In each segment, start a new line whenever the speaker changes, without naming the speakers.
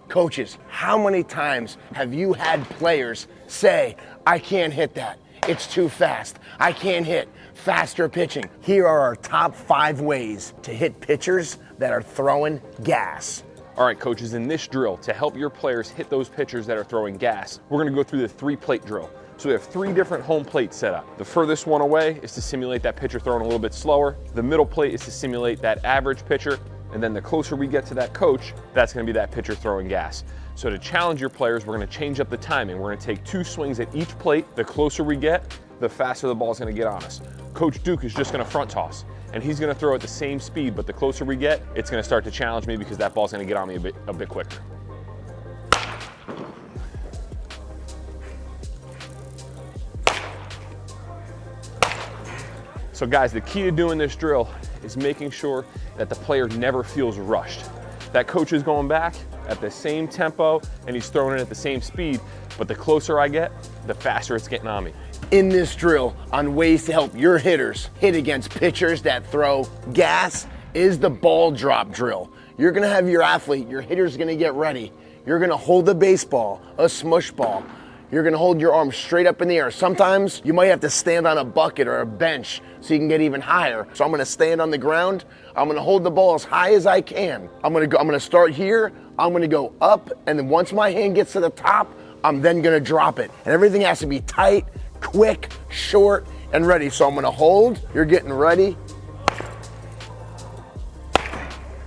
Coaches, how many times have you had players say, I can't hit that, it's too fast, I can't hit, faster pitching? Here are our top 5 ways to hit pitchers that are throwing gas.
All right, coaches, in this drill, to help your players hit those pitchers that are throwing gas, we're gonna go through the 3-plate drill. So we have 3 different home plates set up. The furthest one away is to simulate that pitcher throwing a little bit slower. The middle plate is to simulate that average pitcher. And then the closer we get to that coach, that's gonna be that pitcher throwing gas. So to challenge your players, we're gonna change up the timing. We're gonna take 2 swings at each plate. The closer we get, the faster the ball's gonna get on us. Coach Duke is just gonna front toss, and he's gonna throw at the same speed, but the closer we get, it's gonna start to challenge me because that ball's gonna get on me a bit quicker. So guys, the key to doing this drill is making sure that the player never feels rushed. That coach is going back at the same tempo and he's throwing it at the same speed, but the closer I get, the faster it's getting on me.
In this drill on ways to help your hitters hit against pitchers that throw gas is the ball drop drill. You're gonna have your athlete, your hitter's gonna get ready. You're gonna hold the baseball, a smush ball. You're gonna hold your arm straight up in the air. Sometimes you might have to stand on a bucket or a bench so you can get even higher. So I'm gonna stand on the ground. I'm gonna hold the ball as high as I can. I'm gonna start here. I'm gonna go up, and then once my hand gets to the top, I'm then gonna drop it. And everything has to be tight, quick, short, and ready. So I'm gonna hold, you're getting ready.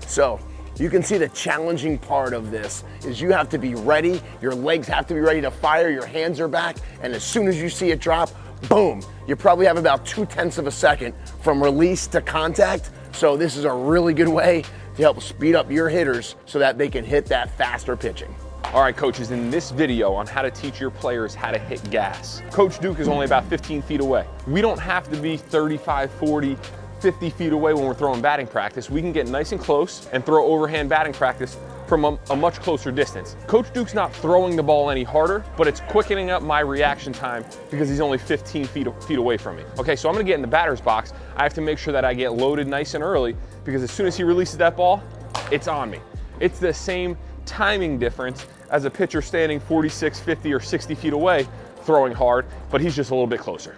So you can see the challenging part of this is you have to be ready, your legs have to be ready to fire, your hands are back, and as soon as you see it drop, boom, you probably have about 0.2 of a second from release to contact. So this is a really good way to help speed up your hitters so that they can hit that faster pitching.
All right, coaches, in this video on how to teach your players how to hit gas, Coach Duke is only about 15 feet away. We don't have to be 35, 40, 50 feet away when we're throwing batting practice. We can get nice and close and throw overhand batting practice from a much closer distance. Coach Duke's not throwing the ball any harder, but it's quickening up my reaction time because he's only 15 feet away from me. Okay, so I'm gonna get in the batter's box. I have to make sure that I get loaded nice and early because as soon as he releases that ball, it's on me. It's the same timing difference as a pitcher standing 46, 50, or 60 feet away throwing hard, but he's just a little bit closer.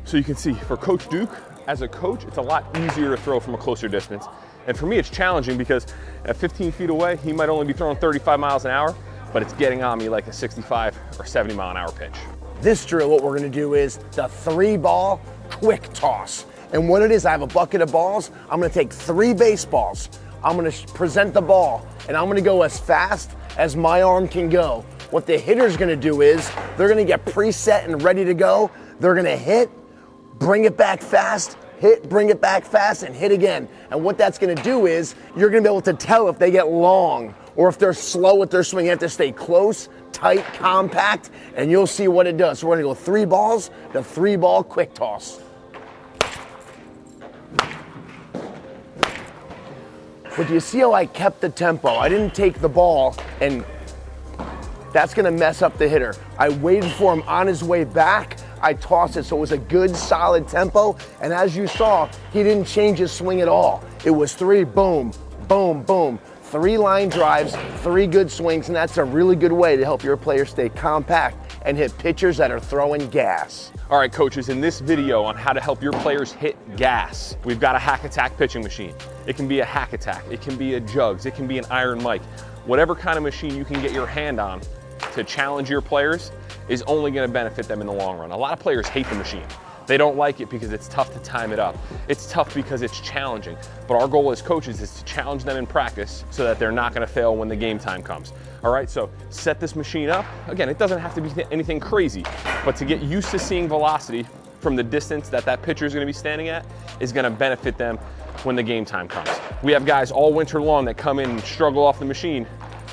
So you can see for Coach Duke, as a coach, it's a lot easier to throw from a closer distance. And for me, it's challenging because at 15 feet away, he might only be throwing 35 miles an hour, but it's getting on me like a 65 or 70 mile an hour pitch.
This drill, what we're gonna do is the 3-ball quick toss. And what it is, I have a bucket of balls. I'm gonna take 3 baseballs. I'm gonna present the ball, and I'm gonna go as fast as my arm can go. What the hitter's gonna do is, they're gonna get preset and ready to go. They're gonna hit, bring it back fast, hit, bring it back fast, and hit again. And what that's gonna do is, you're gonna be able to tell if they get long or if they're slow with their swing. You have to stay close, tight, compact, and you'll see what it does. So we're gonna go 3 balls, the 3-ball quick toss. But do you see how I kept the tempo? I didn't take the ball, and that's gonna mess up the hitter. I waited for him on his way back. I tossed it, so it was a good, solid tempo. And as you saw, he didn't change his swing at all. It was 3, boom, boom, boom. 3 line drives, 3 good swings, and that's a really good way to help your players stay compact and hit pitchers that are throwing gas.
All right, coaches, in this video on how to help your players hit gas, we've got a hack attack pitching machine. It can be a hack attack, it can be a jugs, it can be an iron mic. Whatever kind of machine you can get your hand on to challenge your players is only gonna benefit them in the long run. A lot of players hate the machine. They don't like it because it's tough to time it up. It's tough because it's challenging. But our goal as coaches is to challenge them in practice so that they're not gonna fail when the game time comes. All right, so set this machine up. Again, it doesn't have to be anything crazy, but to get used to seeing velocity from the distance that that pitcher is gonna be standing at is gonna benefit them when the game time comes. We have guys all winter long that come in and struggle off the machine,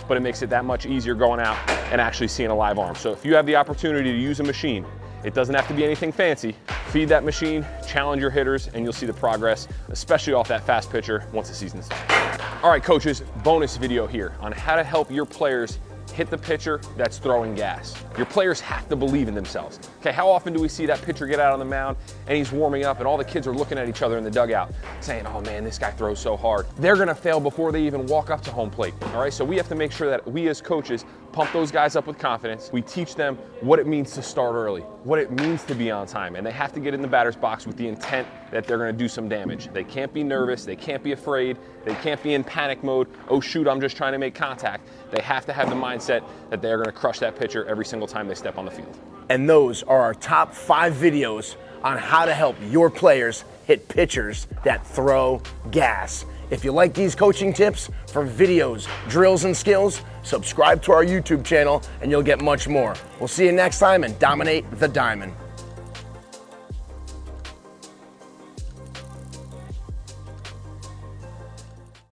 but it makes it that much easier going out and actually seeing a live arm. So if you have the opportunity to use a machine, it doesn't have to be anything fancy. Feed that machine, challenge your hitters, and you'll see the progress, especially off that fast pitcher once the season starts. All right, coaches, bonus video here on how to help your players hit the pitcher that's throwing gas. Your players have to believe in themselves. Okay, how often do we see that pitcher get out on the mound and he's warming up and all the kids are looking at each other in the dugout saying, oh man, this guy throws so hard. They're gonna fail before they even walk up to home plate, all right? So we have to make sure that we as coaches pump those guys up with confidence. We teach them what it means to start early, what it means to be on time, and they have to get in the batter's box with the intent that they're gonna do some damage. They can't be nervous, they can't be afraid, they can't be in panic mode, oh shoot, I'm just trying to make contact. They have to have the mindset that they're gonna crush that pitcher every single time they step on the field.
And those are our top 5 videos on how to help your players hit pitchers that throw gas. If you like these coaching tips for videos, drills, and skills, subscribe to our YouTube channel and you'll get much more. We'll see you next time and dominate the diamond.